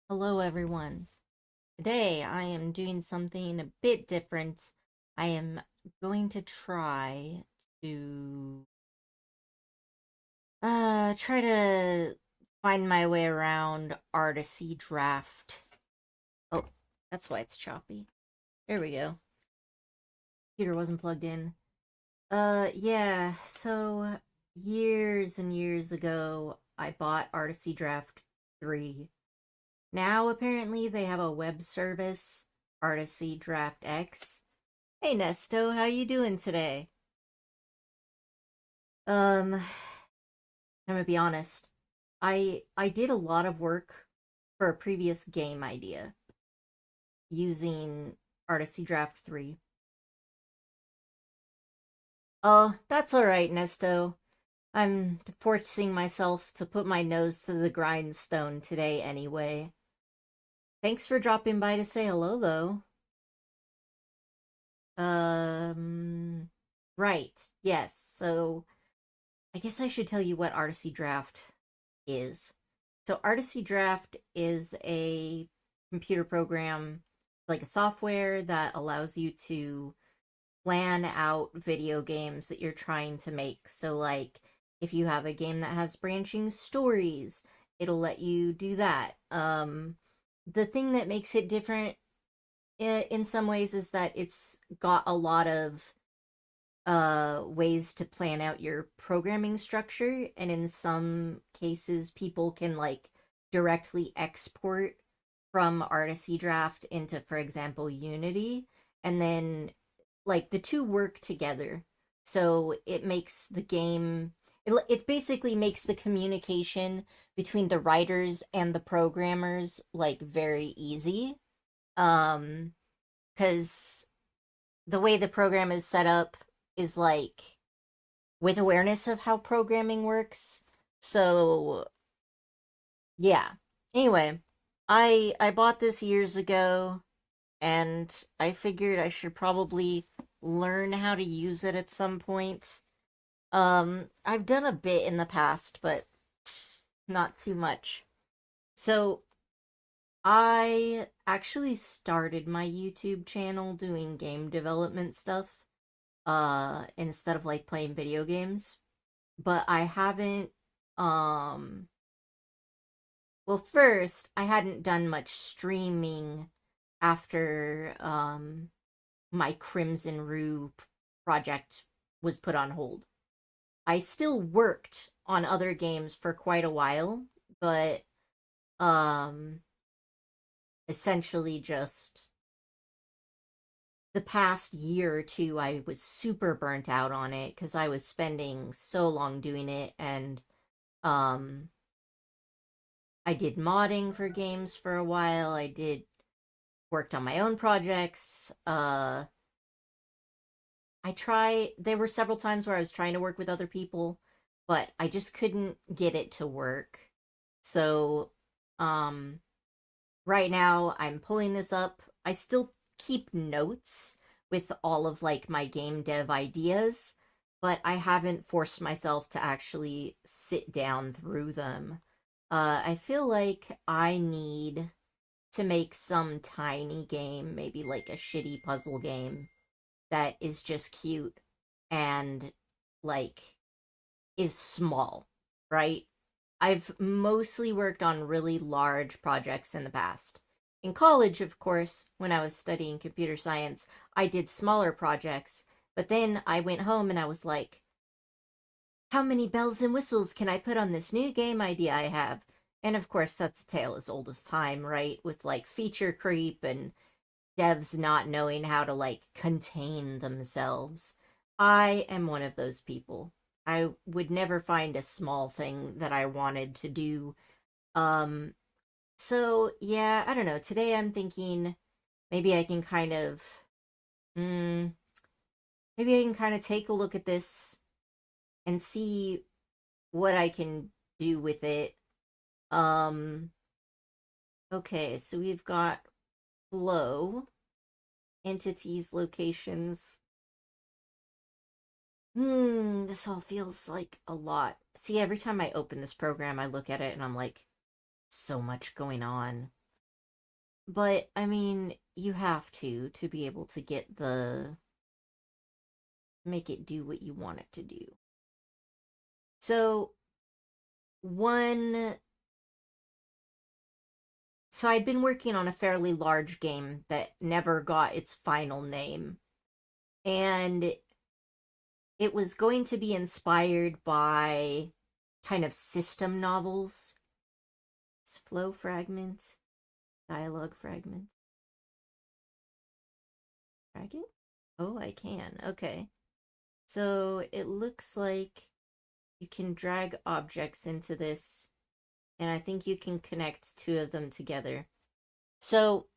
Hello, everyone. Today I am doing something a bit different. I am going to to try to find my way around articy draft. Oh, that's why it's choppy. There we go. Computer wasn't plugged in. Yeah. So years and years ago, I bought Articy Draft 3. Now apparently they have a web service, Articy Draft X. Hey Nesto, how you doing today? I'm gonna be honest. I did a lot of work for a previous game idea using Articy Draft 3. Oh, that's alright, Nesto. I'm forcing myself to put my nose to the grindstone today anyway. Thanks for dropping by to say hello though. Um right. Yes. So I guess I should tell you what Articy Draft is. So, Articy Draft is a computer program, like a software that allows you to plan out video games that you're trying to make. So, like, if you have a game that has branching stories, it'll let you do that. The thing that makes it different in some ways is that it's got a lot of ways to plan out your programming structure, and in some cases people can like directly export from Articy Draft into, for example, Unity, and then like the two work together. So it makes the game, it basically makes the communication between the writers and the programmers like very easy. um because the way the program is set up is like with awareness of how programming works. So, yeah. Anyway, I bought this years ago and I figured I should probably learn how to use it at some point. I've done a bit in the past, but not too much. So, I actually started my YouTube channel doing game development stuff instead of like playing video games. But I haven't um well, first I hadn't done much streaming after my Crimson Rue project was put on hold. I still worked on other games for quite a while, but um essentially just the past year or two I was super burnt out on it because I was spending so long doing it, and um I did modding for games for a while. I did worked on my own projects. There were several times where I was trying to work with other people, but I just couldn't get it to work. So, um right now I'm pulling this up. I still keep notes with all of like my game dev ideas, but I haven't forced myself to actually sit down through them. I feel like I need to make some tiny game, maybe like a shitty puzzle game that is just cute and like is small, right? I've mostly worked on really large projects in the past. In college, of course, when I was studying computer science, I did smaller projects, but then I went home and I was like, how many bells and whistles can I put on this new game idea I have? And of course, that's a tale as old as time, right? With like feature creep and devs not knowing how to like contain themselves. I am one of those people. I would never find a small thing that I wanted to do. Um so yeah, I don't know. Today I'm thinking maybe I can kind of mm, maybe I can kind of take a look at this and see what I can do with it. Um okay, so we've got flow, entities, locations. This all feels like a lot. See, every time I open this program, I look at it and I'm like, so much going on. But I mean, you have to be able to get make it do what you want it to do. So, one so I'd been working on a fairly large game that never got its final name, and it was going to be inspired by kind of system novels. It's flow fragment, dialogue fragment. Drag it? Oh, I can. Okay. So it looks like you can drag objects into this, and I think you can connect two of them together. So,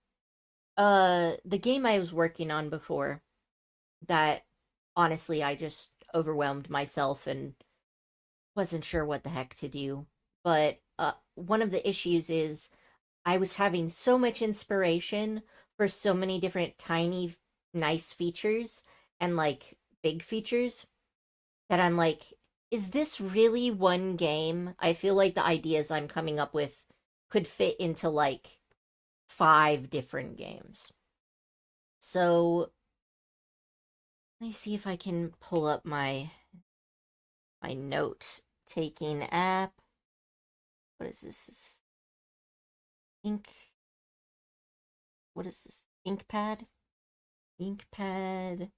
the game I was working on before, that honestly I just overwhelmed myself and wasn't sure what the heck to do. But one of the issues is I was having so much inspiration for so many different tiny, nice features and like big features that I'm like, is this really one game? I feel like the ideas I'm coming up with could fit into like five different games. So let me see if I can pull up my note taking app. What is this? Ink. What is this? Inkpad? Inkpad.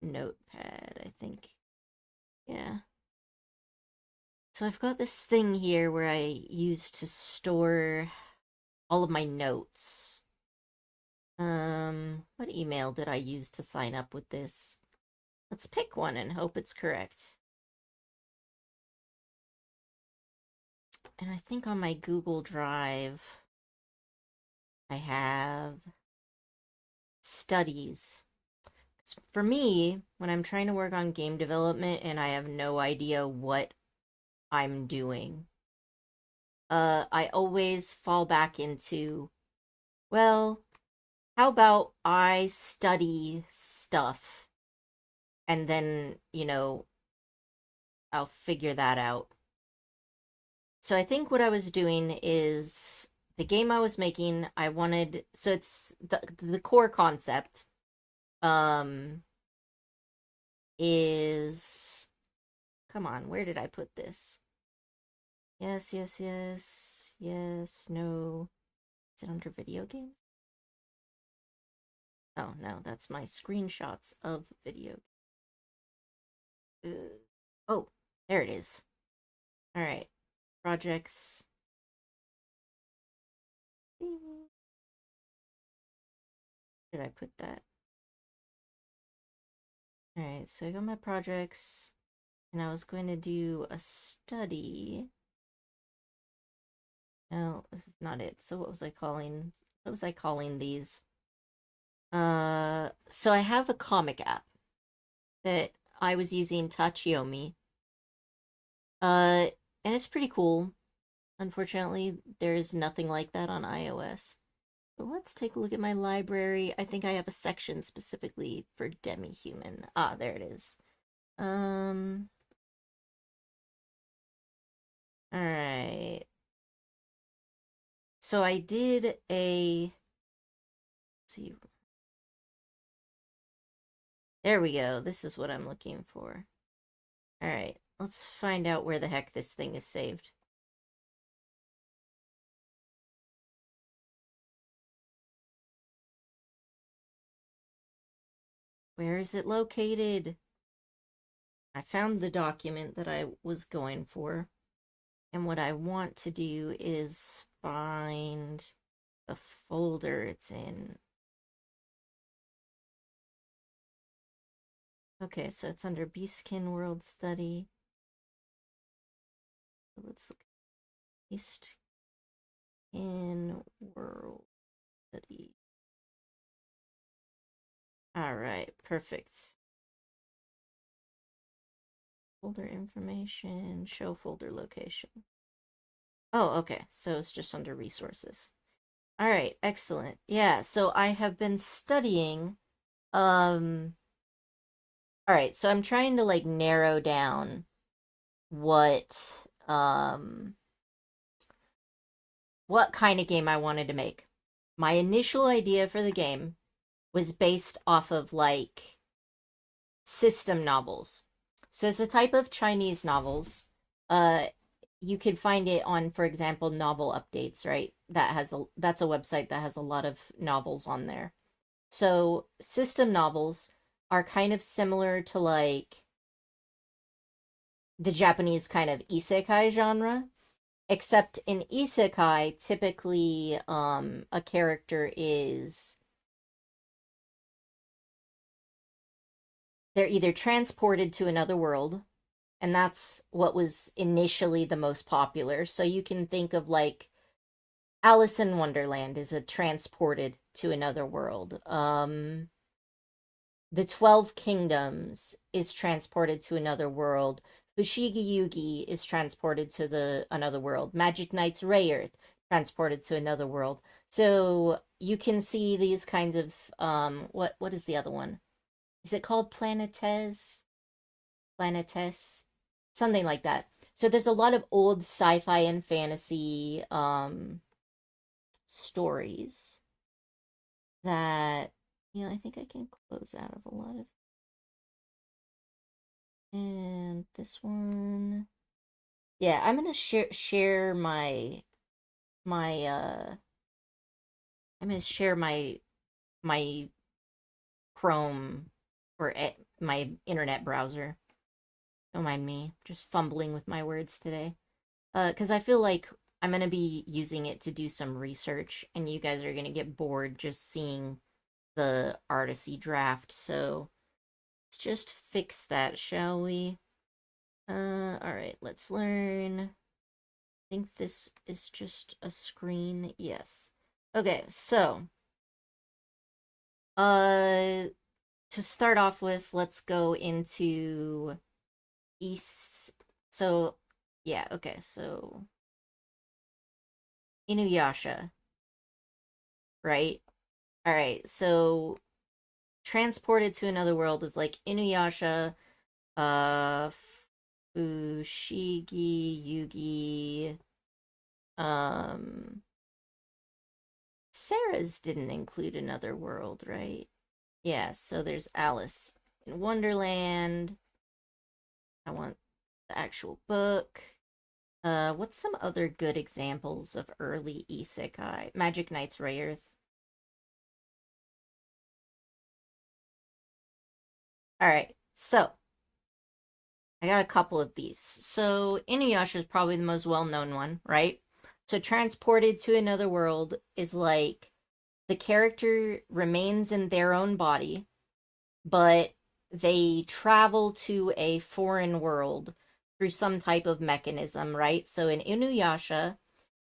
Notepad, I think. Yeah. So I've got this thing here where I use to store all of my notes. What email did I use to sign up with this? Let's pick one and hope it's correct. And I think on my Google Drive, I have studies. For me, when I'm trying to work on game development and I have no idea what I'm doing, I always fall back into, well, how about I study stuff and then, I'll figure that out. So I think what I was doing is the game I was making, I wanted, so it's the core concept um is, come on, where did I put this? Yes, yes, yes. Yes, no. Is it under video games? Oh, no, that's my screenshots of video. Oh, there it is. All right. Projects. Where did I put that? All right, so I got my projects, and I was going to do a study. No, this is not it. So what was I calling? What was I calling these? So I have a comic app that I was using Tachiyomi. And it's pretty cool. Unfortunately, there is nothing like that on iOS. So let's take a look at my library. I think I have a section specifically for demi-human. Ah, there it is. All right. So I did a, let's see. There we go. This is what I'm looking for. All right. Let's find out where the heck this thing is saved. Where is it located? I found the document that I was going for. And what I want to do is find the folder it's in. Okay, so it's under Beastkin World Study. Let's look at Beastkin World Study. All right, perfect. Folder information, show folder location. Oh, okay, so it's just under resources. All right, excellent. Yeah, so I have been studying, all right, so I'm trying to like narrow down what what kind of game I wanted to make. my initial idea for the game was based off of like system novels. So it's a type of Chinese novels. Uh, you could find it on, for example, Novel Updates, right? That's a website that has a lot of novels on there. So system novels are kind of similar to like the Japanese kind of isekai genre, except in isekai, typically a character is they're either transported to another world, and that's what was initially the most popular. So you can think of like Alice in Wonderland is a transported to another world. The 12 Kingdoms is transported to another world. Fushigi Yugi is transported to the another world. Magic Knight's Rayearth transported to another world. So you can see these kinds of what is the other one? Is it called Planetes? Planetes? Something like that. So there's a lot of old sci-fi and fantasy stories that I think I can close out of a lot of. And this one, yeah, I'm gonna share my I'm gonna share my Chrome or my internet browser. Don't mind me, just fumbling with my words today. Because I feel like I'm gonna be using it to do some research, and you guys are gonna get bored just seeing the articy draft. So let's just fix that, shall we? All right, let's learn. I think this is just a screen. Yes. Okay, so uh to start off with, let's go into East. So, yeah, okay. So Inuyasha, right? All right. So transported to another world is like Inuyasha, uh Fushigi Yugi, um Sarah's didn't include another world, right? Yeah, so there's Alice in Wonderland. I want the actual book. What's some other good examples of early isekai? Magic Knight's Rayearth. All right, so I got a couple of these. So Inuyasha is probably the most well-known one, right? So transported to another world is like the character remains in their own body, but they travel to a foreign world through some type of mechanism, right? So in Inuyasha,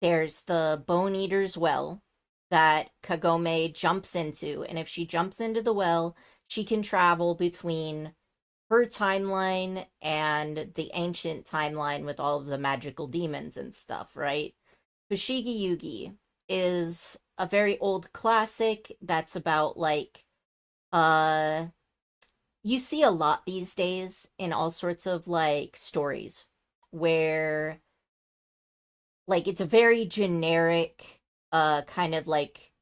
there's the Bone Eater's Well that Kagome jumps into, and if she jumps into the well, she can travel between her timeline and the ancient timeline with all of the magical demons and stuff, right? Fushigi Yugi is a very old classic that's about like uh you see a lot these days in all sorts of like stories where like it's a very generic kind of like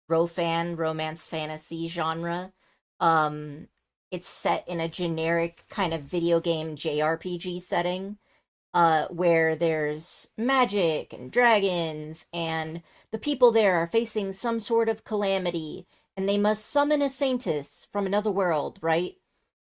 romance fantasy genre. Um it's set in a generic kind of video game JRPG setting where there's magic and dragons, and the people there are facing some sort of calamity, and they must summon a saintess from another world, right?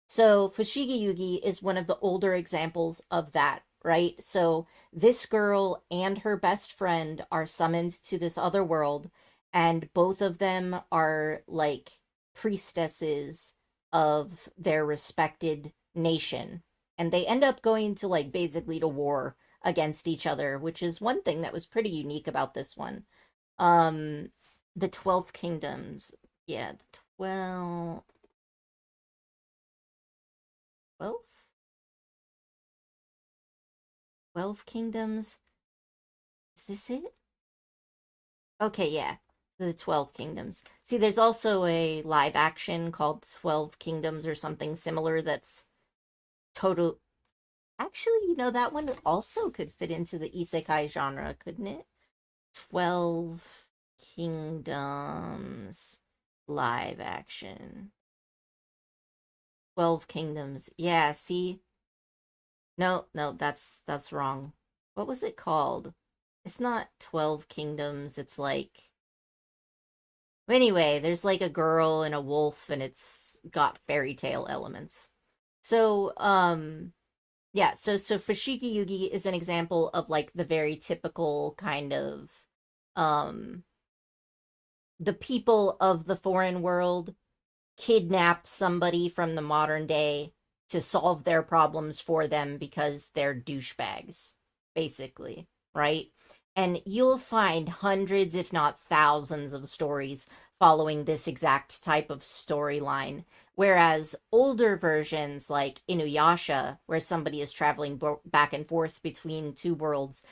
So Fushigi Yugi is one of the older examples of that, right? So this girl and her best friend are summoned to this other world, and both of them are like priestesses of their respected nation, and they end up going to like basically to war against each other, which is one thing that was pretty unique about this one. Um the 12 Kingdoms. Yeah, the 12 12 Kingdoms. Is this it? Okay, yeah. The 12 Kingdoms. See, there's also a live action called 12 Kingdoms or something similar that's total. Actually, that one also could fit into the isekai genre, couldn't it? 12 Kingdoms live action. 12 Kingdoms. Yeah, see? No, no, that's wrong. What was it called? It's not 12 Kingdoms, it's like anyway, there's like a girl and a wolf and it's got fairy tale elements. So, yeah, so Fushigi Yugi is an example of like the very typical kind of um the people of the foreign world kidnapped somebody from the modern day to solve their problems for them because they're douchebags, basically, right? And you'll find hundreds, if not thousands, of stories following this exact type of storyline. Whereas older versions like Inuyasha, where somebody is traveling back and forth between two worlds,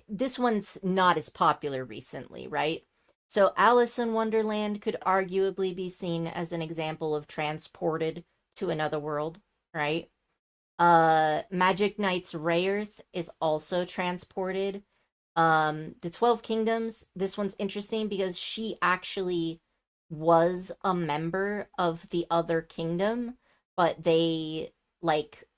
this one's not as popular recently, right? So Alice in Wonderland could arguably be seen as an example of transported to another world, right? Magic Knight's Rayearth is also transported. The 12 Kingdoms, this one's interesting because she actually was a member of the other kingdom, but they, like,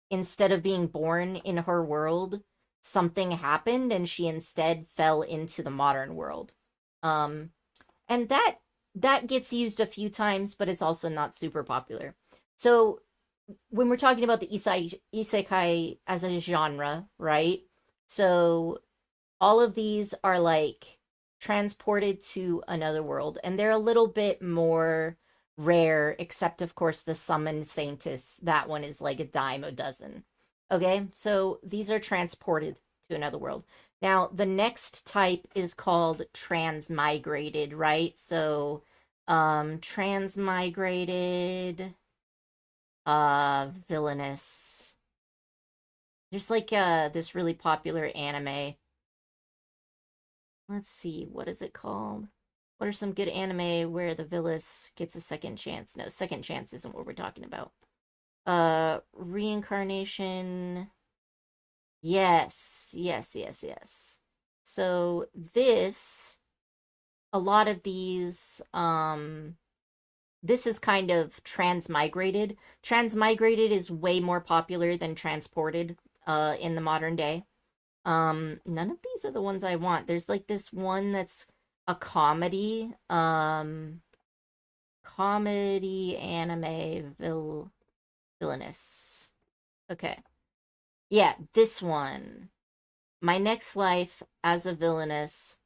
instead of being born in her world, something happened and she instead fell into the modern world. Um, and that gets used a few times, but it's also not super popular. So when we're talking about the isekai as a genre, right? So all of these are like transported to another world, and they're a little bit more rare, except of course the summoned saintess. That one is like a dime a dozen. Okay, so these are transported to another world. Now, the next type is called transmigrated, right? So, transmigrated, villainous. There's like this really popular anime. Let's see, what is it called? What are some good anime where the villainous gets a second chance? No, second chance isn't what we're talking about. Reincarnation. Yes, yes, yes, yes. So this, a lot of these, this is kind of transmigrated. Transmigrated is way more popular than transported, in the modern day. None of these are the ones I want. There's like this one that's a comedy, comedy anime villainous. Okay. Yeah, this one. My next life as a villainess,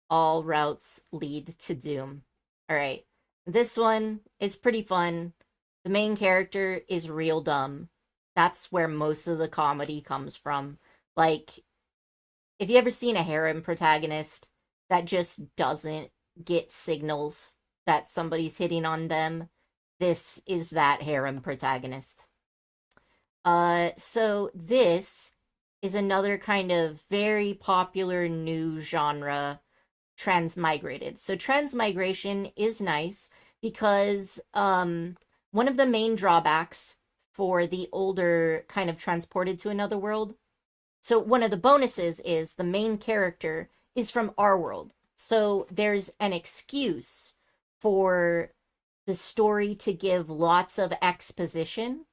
all routes lead to doom. All right. This one is pretty fun. The main character is real dumb. That's where most of the comedy comes from. Like, if you ever seen a harem protagonist that just doesn't get signals that somebody's hitting on them, this is that harem protagonist. So this is another kind of very popular new genre, transmigrated. So transmigration is nice because one of the main drawbacks for the older kind of transported to another world. So one of the bonuses is the main character is from our world. So there's an excuse for the story to give lots of exposition,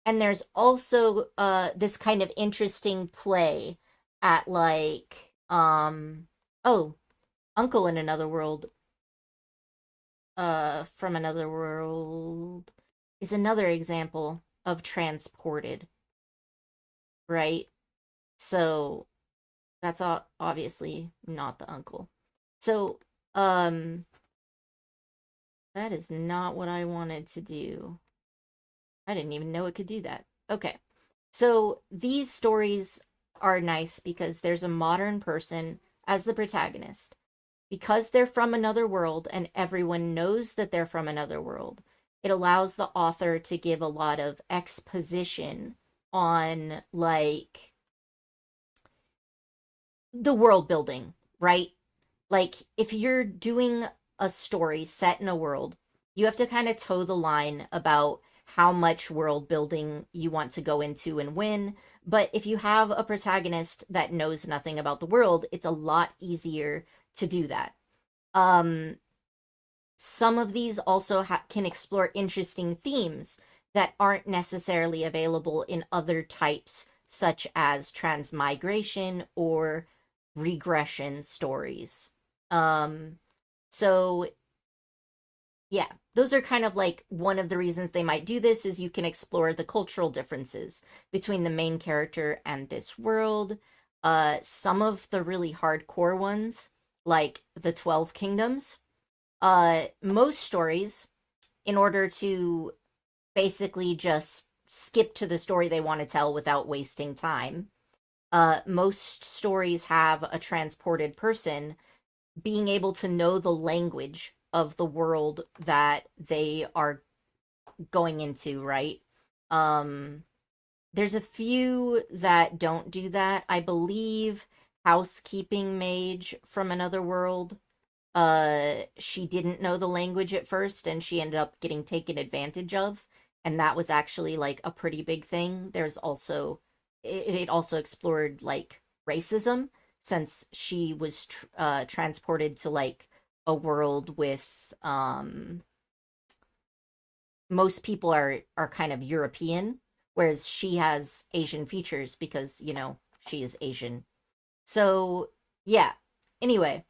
and there's also this kind of interesting play at like oh, Uncle in Another World, from Another World is another example of transported, right? So that's obviously not the uncle. So that is not what I wanted to do. I didn't even know it could do that. Okay. So these stories are nice because there's a modern person as the protagonist. Because they're from another world and everyone knows that they're from another world, it allows the author to give a lot of exposition on, like, the world building, right? Like, if you're doing a story set in a world, you have to kind of toe the line about how much world building you want to go into and when. But if you have a protagonist that knows nothing about the world, it's a lot easier to do that. Um, some of these also can explore interesting themes that aren't necessarily available in other types, such as transmigration or regression stories. Um, so yeah, those are kind of like one of the reasons they might do this is you can explore the cultural differences between the main character and this world. Some of the really hardcore ones, like the 12 Kingdoms, most stories, in order to basically just skip to the story they want to tell without wasting time, most stories have a transported person being able to know the language of the world that they are going into, right? Um, there's a few that don't do that. I believe Housekeeping Mage from Another World, she didn't know the language at first and she ended up getting taken advantage of, and that was actually like a pretty big thing. There's also it also explored like racism, since she was transported to like a world with most people are kind of European, whereas she has Asian features because, you know, she is Asian. So, yeah. Anyway,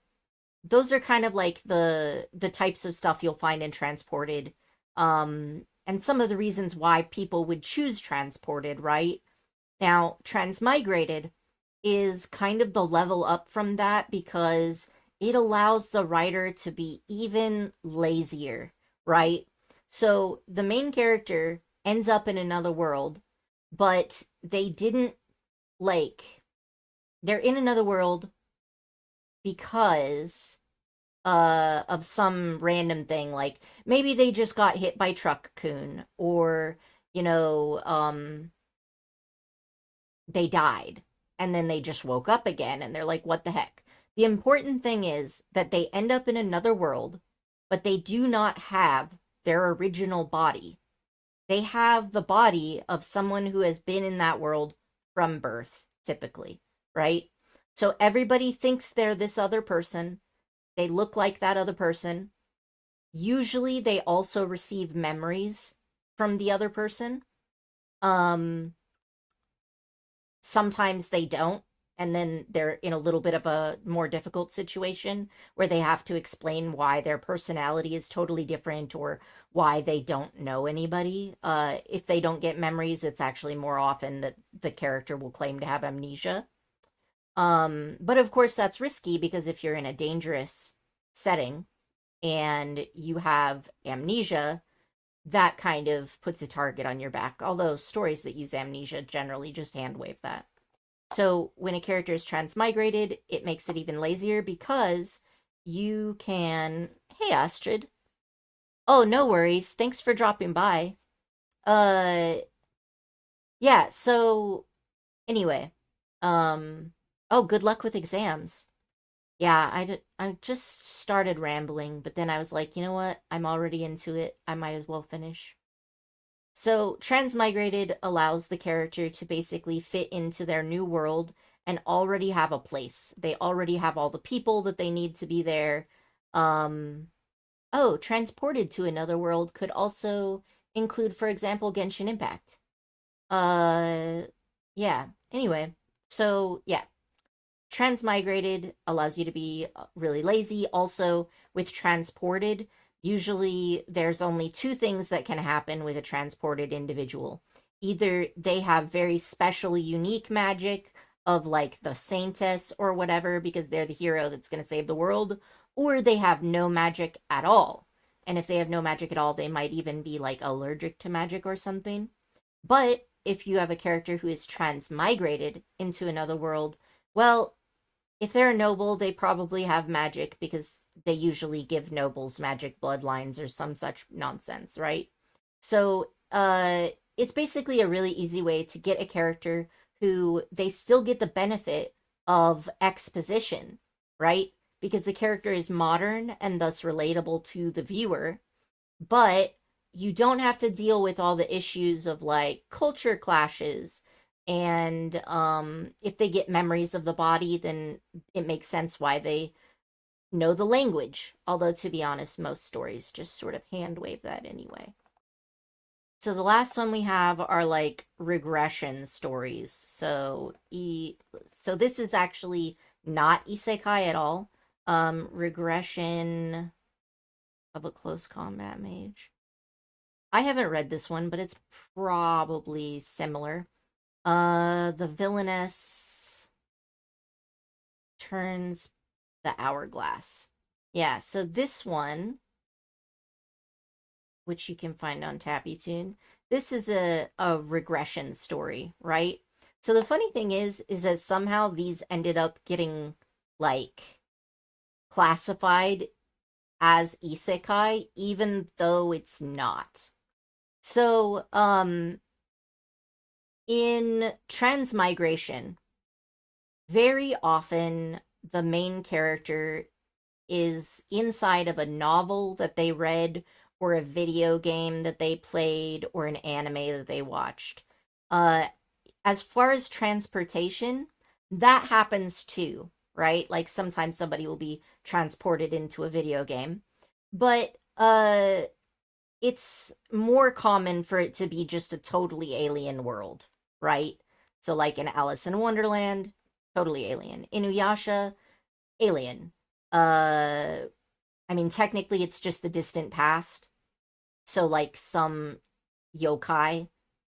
those are kind of like the types of stuff you'll find in Transported. And some of the reasons why people would choose Transported, right? Now, Transmigrated is kind of the level up from that because it allows the writer to be even lazier, right? So the main character ends up in another world, but they didn't like, they're in another world because of some random thing, like maybe they just got hit by truck coon, or you know, they died and then they just woke up again and they're like, what the heck? The important thing is that they end up in another world, but they do not have their original body. They have the body of someone who has been in that world from birth, typically, right? So everybody thinks they're this other person. They look like that other person. Usually they also receive memories from the other person. Um, Sometimes they don't, and then they're in a little bit of a more difficult situation where they have to explain why their personality is totally different or why they don't know anybody. If they don't get memories, it's actually more often that the character will claim to have amnesia. But of course that's risky because if you're in a dangerous setting and you have amnesia, that kind of puts a target on your back. Although stories that use amnesia generally just hand wave that. So when a character is transmigrated, it makes it even lazier because you can. Hey, Astrid. Oh, no worries. Thanks for dropping by. Uh, yeah, so anyway. Um, oh, good luck with exams. Yeah, I just started rambling, but then I was like, you know what? I'm already into it. I might as well finish. So, transmigrated allows the character to basically fit into their new world and already have a place. They already have all the people that they need to be there. Um, oh, transported to another world could also include, for example, Genshin Impact. Uh, yeah. Anyway, so yeah, transmigrated allows you to be really lazy. Also, with transported, usually there's only two things that can happen with a transported individual. Either they have very special, unique magic of like the Saintess or whatever, because they're the hero that's going to save the world, or they have no magic at all. And if they have no magic at all, they might even be like allergic to magic or something. But if you have a character who is transmigrated into another world, well, if they're a noble, they probably have magic because they usually give nobles magic bloodlines or some such nonsense, right? So, it's basically a really easy way to get a character who they still get the benefit of exposition, right? Because the character is modern and thus relatable to the viewer, but you don't have to deal with all the issues of like culture clashes, and if they get memories of the body, then it makes sense why they know the language. Although, to be honest, most stories just sort of hand wave that anyway. So the last one we have are like regression stories. So this is actually not isekai at all. Regression of a close combat mage. I haven't read this one, but it's probably similar. The villainess turns the hourglass. Yeah, so this one, which you can find on TappyTune, this is a regression story, right? So the funny thing is that somehow these ended up getting like classified as isekai, even though it's not. So, in transmigration, very often the main character is inside of a novel that they read or a video game that they played or an anime that they watched. Uh, as far as transportation, that happens too, right? Like sometimes somebody will be transported into a video game. But it's more common for it to be just a totally alien world, right? So like in Alice in Wonderland, totally alien. Inuyasha, alien. I mean technically it's just the distant past. So like some yokai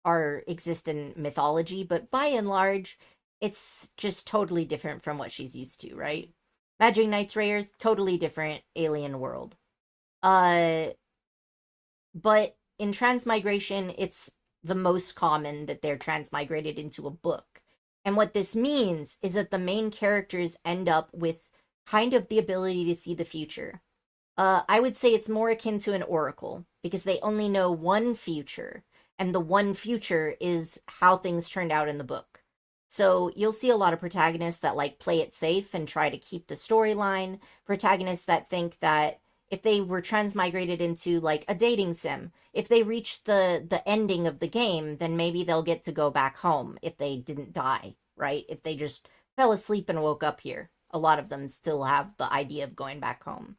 are exist in mythology, but by and large it's just totally different from what she's used to, right? Magic Knight's Rare, totally different alien world. Uh but in transmigration, it's the most common that they're transmigrated into a book. And what this means is that the main characters end up with kind of the ability to see the future. I would say it's more akin to an oracle because they only know one future, and the one future is how things turned out in the book. So you'll see a lot of protagonists that like play it safe and try to keep the storyline, protagonists that think that if they were transmigrated into like a dating sim, if they reach the ending of the game, then maybe they'll get to go back home if they didn't die, right? If they just fell asleep and woke up here. A lot of them still have the idea of going back home.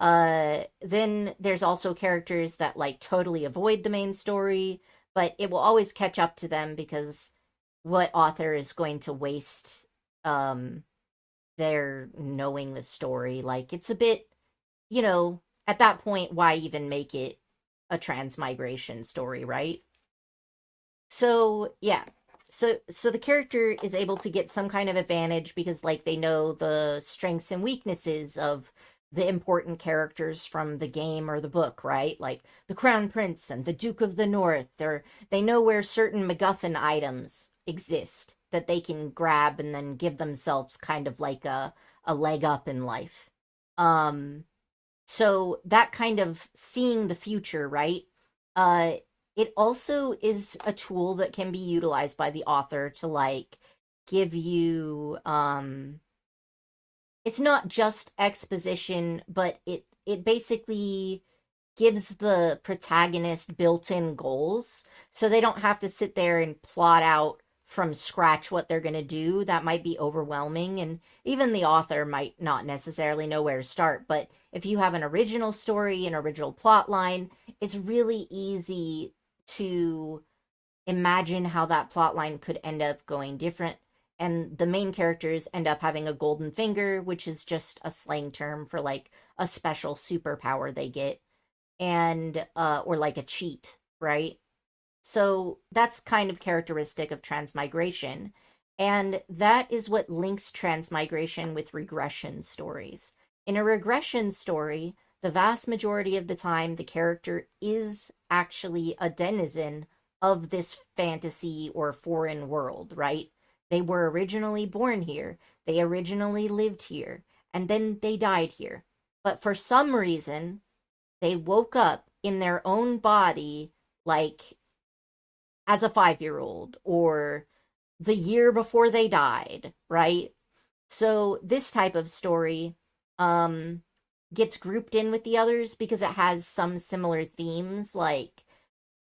Then there's also characters that like totally avoid the main story, but it will always catch up to them because what author is going to waste their knowing the story? Like it's a bit, at that point, why even make it a transmigration story, right? So, yeah. So the character is able to get some kind of advantage because like they know the strengths and weaknesses of the important characters from the game or the book, right? Like the Crown Prince and the Duke of the North. They know where certain MacGuffin items exist that they can grab and then give themselves kind of like a leg up in life. So that kind of seeing the future, right? Uh, it also is a tool that can be utilized by the author to like give you it's not just exposition, but it basically gives the protagonist built-in goals so they don't have to sit there and plot out from scratch what they're going to do. That might be overwhelming, and even the author might not necessarily know where to start. But if you have an original story, an original plot line, it's really easy to imagine how that plot line could end up going different. And the main characters end up having a golden finger, which is just a slang term for like a special superpower they get, and or like a cheat, right? So that's kind of characteristic of transmigration. And that is what links transmigration with regression stories. In a regression story, the vast majority of the time, the character is actually a denizen of this fantasy or foreign world, right? They were originally born here, they originally lived here, and then they died here. But for some reason, they woke up in their own body, like as a 5-year-old or the year before they died, right? So this type of story gets grouped in with the others because it has some similar themes, like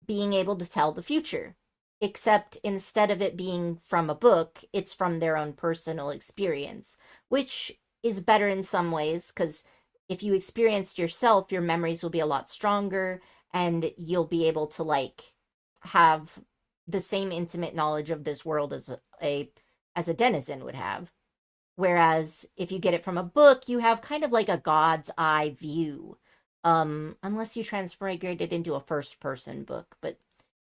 being able to tell the future. Except instead of it being from a book, it's from their own personal experience, which is better in some ways because if you experienced yourself, your memories will be a lot stronger and you'll be able to like have the same intimate knowledge of this world as a denizen would have. Whereas if you get it from a book, you have kind of like a god's eye view. Unless you transmigrate it into a first person book, but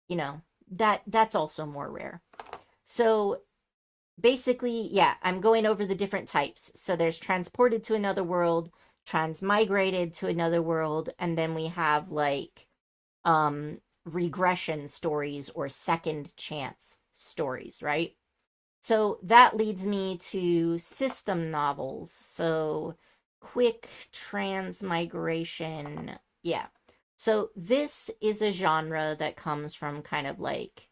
you know, that's also more rare. So basically, yeah, I'm going over the different types. So there's transported to another world, transmigrated to another world, and then we have like regression stories or second chance stories, right? So that leads me to system novels. So quick transmigration. Yeah. So this is a genre that comes from kind of like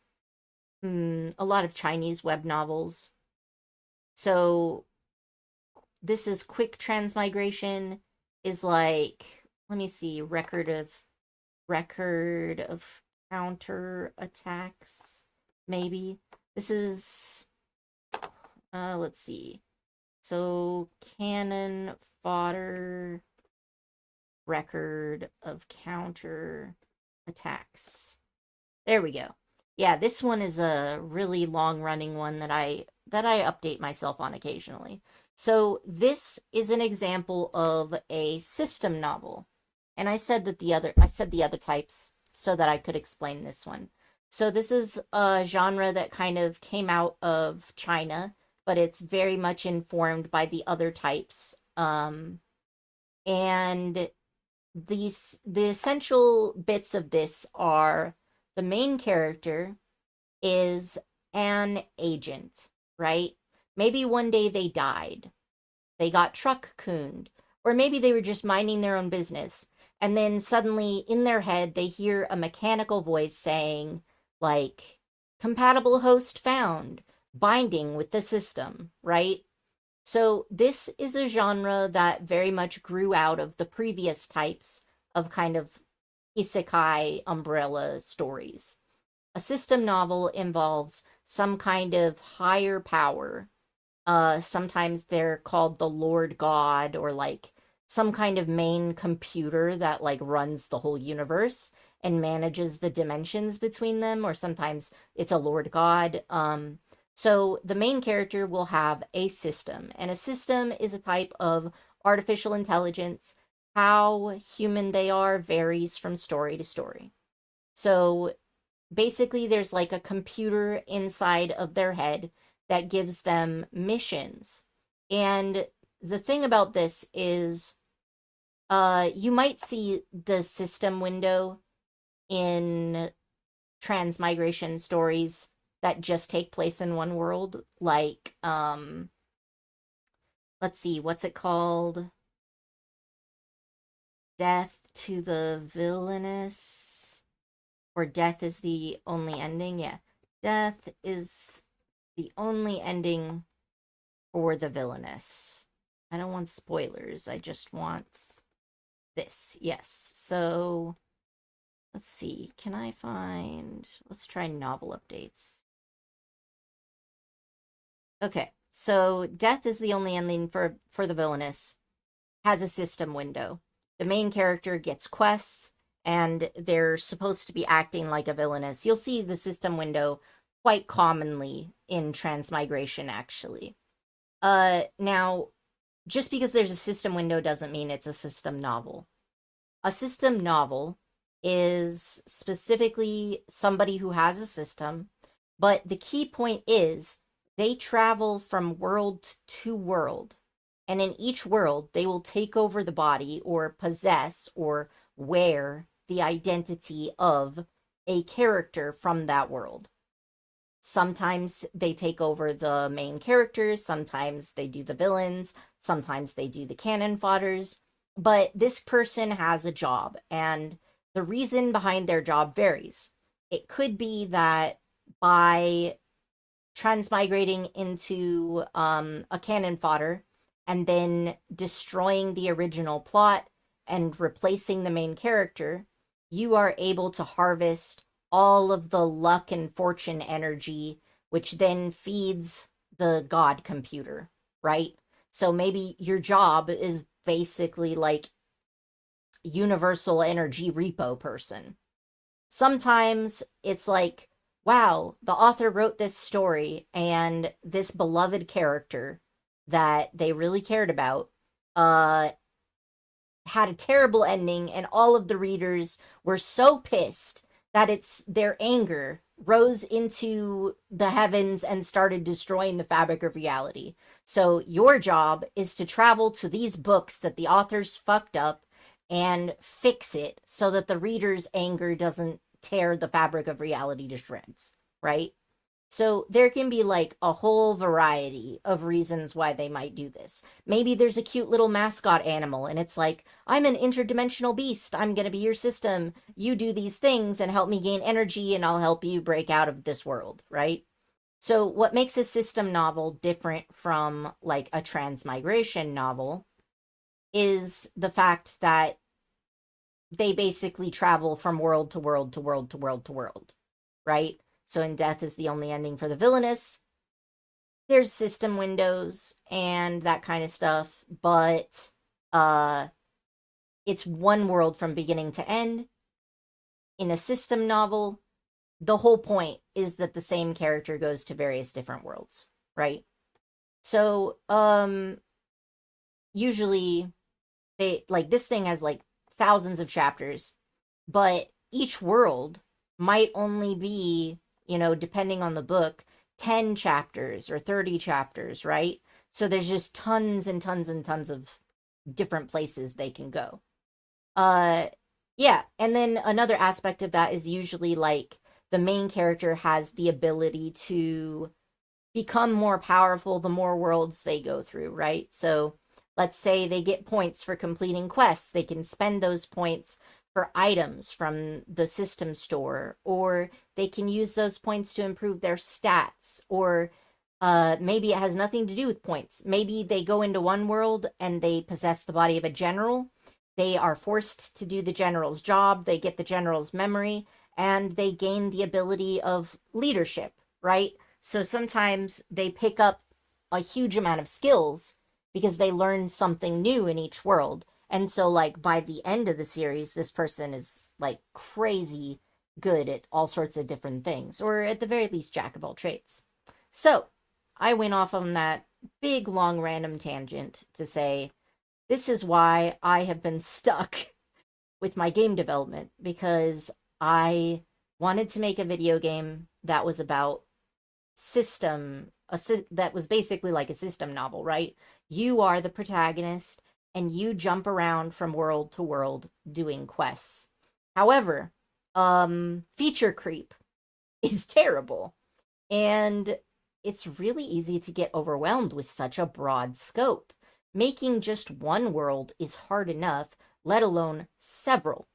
a lot of Chinese web novels. So this is quick transmigration is like, let me see, record of counter attacks maybe. This is let's see. So cannon fodder, record of counter attacks. There we go. Yeah, this one is a really long running one that I update myself on occasionally. So this is an example of a system novel. And I said the other types so that I could explain this one. So this is a genre that kind of came out of China, but it's very much informed by the other types. And the essential bits of this are the main character is an agent, right? Maybe one day they died. They got truck cooned. Or maybe they were just minding their own business. And then suddenly in their head, they hear a mechanical voice saying, like, compatible host found, binding with the system, right? So this is a genre that very much grew out of the previous types of kind of isekai umbrella stories. A system novel involves some kind of higher power. Sometimes they're called the Lord God or like some kind of main computer that like runs the whole universe and manages the dimensions between them, or sometimes it's a Lord God. So the main character will have a system, and a system is a type of artificial intelligence. How human they are varies from story to story. So basically, there's like a computer inside of their head that gives them missions. And the thing about this is, you might see the system window in transmigration stories that just take place in one world. Like, let's see, what's it called? Death to the villainous, or death is the only ending. Yeah, death is the only ending for the villainous. I don't want spoilers. I just want this. Yes. So let's see. Can I find? Let's try novel updates. Okay. So death is the only ending for the villainous. Has a system window. The main character gets quests and they're supposed to be acting like a villainess. You'll see the system window quite commonly in transmigration, actually. Now, just because there's a system window doesn't mean it's a system novel. A system novel is specifically somebody who has a system, but the key point is they travel from world to world. And in each world, they will take over the body or possess or wear the identity of a character from that world. Sometimes they take over the main characters, sometimes they do the villains, sometimes they do the cannon fodders, but this person has a job, and the reason behind their job varies. It could be that by transmigrating into a cannon fodder and then destroying the original plot and replacing the main character, you are able to harvest all of the luck and fortune energy, which then feeds the god computer, right? So maybe your job is basically like universal energy repo person. Sometimes it's like, wow, the author wrote this story and this beloved character that they really cared about uh had a terrible ending, and all of the readers were so pissed that it's their anger rose into the heavens and started destroying the fabric of reality. So your job is to travel to these books that the authors fucked up and fix it so that the reader's anger doesn't tear the fabric of reality to shreds, right? So there can be like a whole variety of reasons why they might do this. Maybe there's a cute little mascot animal and it's like, I'm an interdimensional beast. I'm going to be your system. You do these things and help me gain energy and I'll help you break out of this world, right? So what makes a system novel different from like a transmigration novel is the fact that they basically travel from world to world to world to world to world, right? So in Death is the only ending for the villainous. There's system windows and that kind of stuff, but uh it's one world from beginning to end. In a system novel, the whole point is that the same character goes to various different worlds, right? So usually they like this thing has like thousands of chapters, but each world might only be, depending on the book, 10 chapters or 30 chapters, right? So there's just tons and tons and tons of different places they can go. Uh yeah, and then another aspect of that is usually like the main character has the ability to become more powerful the more worlds they go through, right? So let's say they get points for completing quests. They can spend those points for items from the system store, or they can use those points to improve their stats, or maybe it has nothing to do with points. Maybe they go into one world and they possess the body of a general. They are forced to do the general's job. They get the general's memory, and they gain the ability of leadership, right? So sometimes they pick up a huge amount of skills because they learn something new in each world. And so, like, by the end of the series, this person is like crazy good at all sorts of different things, or at the very least, jack of all trades. So, I went off on that big, long, random tangent to say this is why I have been stuck with my game development, because I wanted to make a video game that was about that was basically like a system novel, right? You are the protagonist and you jump around from world to world doing quests. However, feature creep is terrible, and it's really easy to get overwhelmed with such a broad scope. Making just one world is hard enough, let alone several.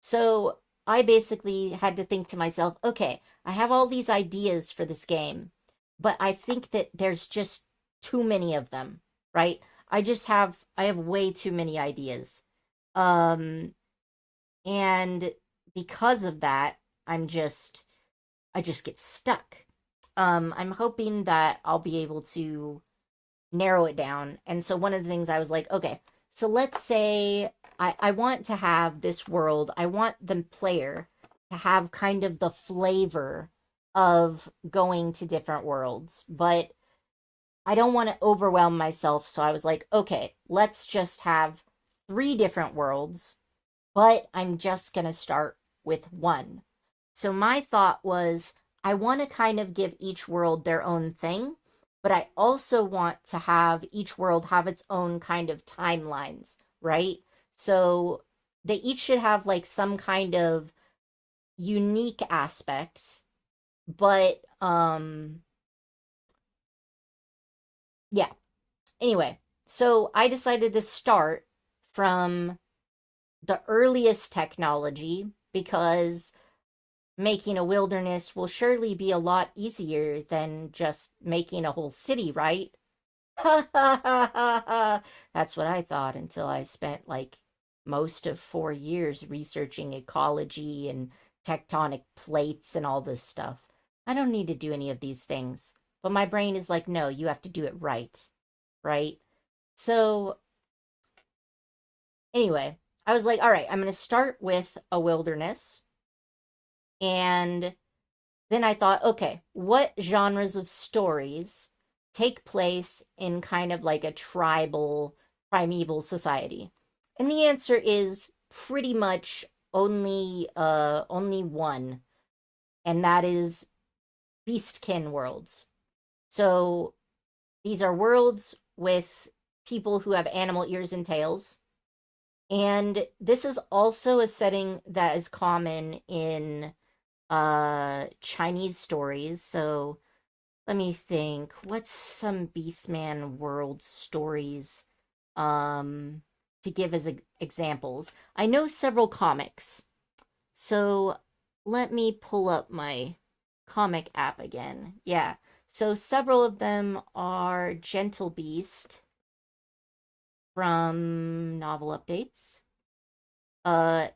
So I basically had to think to myself, okay, I have all these ideas for this game, but I think that there's just too many of them, right? I have way too many ideas. Um and because of that, I just get stuck. I'm hoping that I'll be able to narrow it down. And so one of the things I was like, okay, so let's say I want to have this world, I want the player to have kind of the flavor of going to different worlds, but I don't want to overwhelm myself. So I was like, okay, let's just have three different worlds, but I'm just going to start with one. So my thought was, I want to kind of give each world their own thing, but I also want to have each world have its own kind of timelines, right? So they each should have like some kind of unique aspects, but yeah. Anyway, so I decided to start from the earliest technology because making a wilderness will surely be a lot easier than just making a whole city, right? Ha ha ha ha ha. That's what I thought until I spent like most of 4 years researching ecology and tectonic plates and all this stuff. I don't need to do any of these things. But my brain is like, no, you have to do it right, right? So, anyway, I was like, all right, I'm going to start with a wilderness. And then I thought, okay, what genres of stories take place in kind of like a tribal, primeval society? And the answer is pretty much only one, and that is beastkin worlds. So these are worlds with people who have animal ears and tails. And this is also a setting that is common in Chinese stories. So let me think. What's some Beastman world stories um to give as examples? I know several comics. So let me pull up my comic app again. Yeah. So several of them are Gentle Beast from Novel Updates.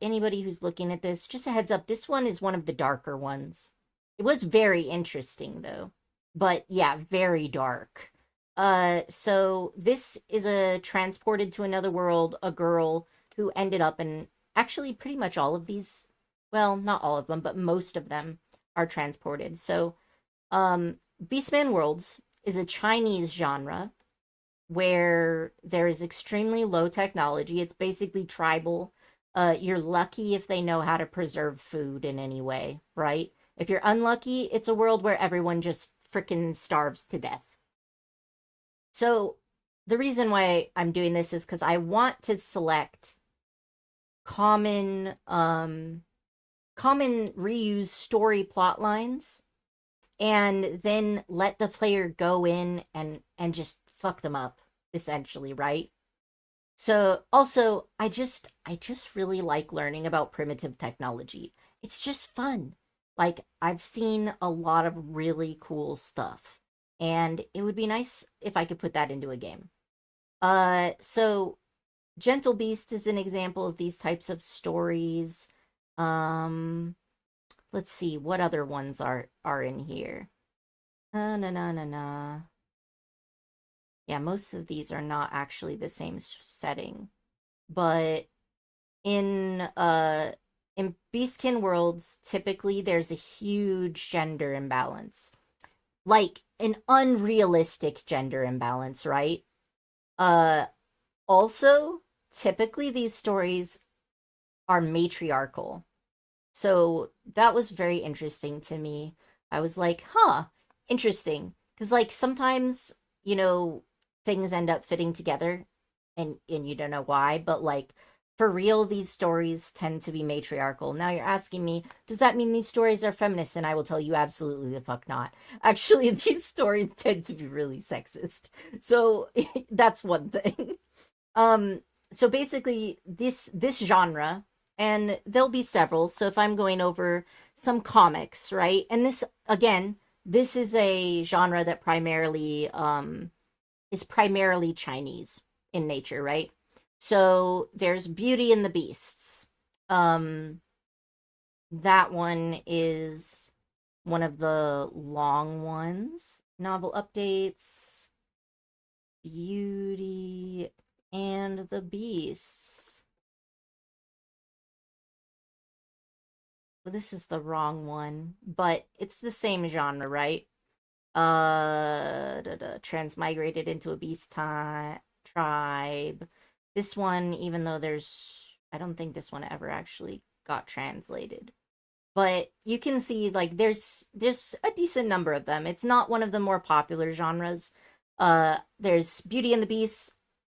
Anybody who's looking at this, just a heads up, this one is one of the darker ones. It was very interesting though. But yeah, very dark. So this is a transported to another world, a girl who ended up in actually pretty much all of these, well, not all of them, but most of them are transported. So, Beastman Worlds is a Chinese genre where there is extremely low technology. It's basically tribal. You're lucky if they know how to preserve food in any way, right? If you're unlucky, it's a world where everyone just freaking starves to death. So the reason why I'm doing this is because I want to select common common reuse story plot lines and then let the player go in and just fuck them up essentially, right? So also I just really like learning about primitive technology. It's just fun. Like I've seen a lot of really cool stuff and it would be nice if I could put that into a game. So Gentle Beast is an example of these types of stories. Um let's see what other ones are in here. Na na na na na. Yeah, most of these are not actually the same setting. But in Beastkin worlds, typically there's a huge gender imbalance. Like an unrealistic gender imbalance, right? Uh Also, typically these stories are matriarchal. So that was very interesting to me. I was like, huh, interesting. Because, like, sometimes, you know, things end up fitting together and you don't know why, but like, for real, these stories tend to be matriarchal. Now you're asking me, does that mean these stories are feminist? And I will tell you absolutely the fuck not. Actually, these stories tend to be really sexist. So that's one thing. Um, so basically this genre, and there'll be several. So if I'm going over some comics, right? And this again, this is a genre that primarily is primarily Chinese in nature, right? So there's Beauty and the Beasts. Um that one is one of the long ones. Novel updates, Beauty and the Beasts. Well, this is the wrong one, but it's the same genre, right? Transmigrated into a tribe. This one, even though I don't think this one ever actually got translated. But you can see, like, there's a decent number of them. It's not one of the more popular genres. There's Beauty and the Beast,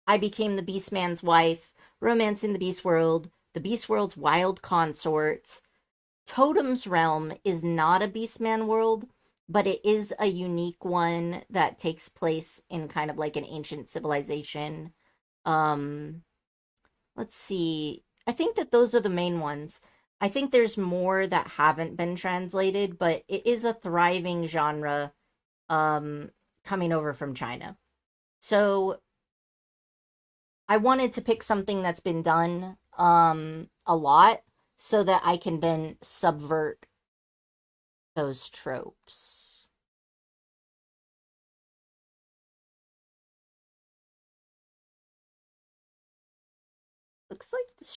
I Became the Beastman's Wife, Romance in the Beast World, The Beast World's Wild Consort. Totem's Realm is not a Beastman world, but it is a unique one that takes place in kind of like an ancient civilization. Um, let's see. I think that those are the main ones. I think there's more that haven't been translated, but it is a thriving genre um coming over from China. So I wanted to pick something that's been done a lot so that I can then subvert those tropes. Looks like the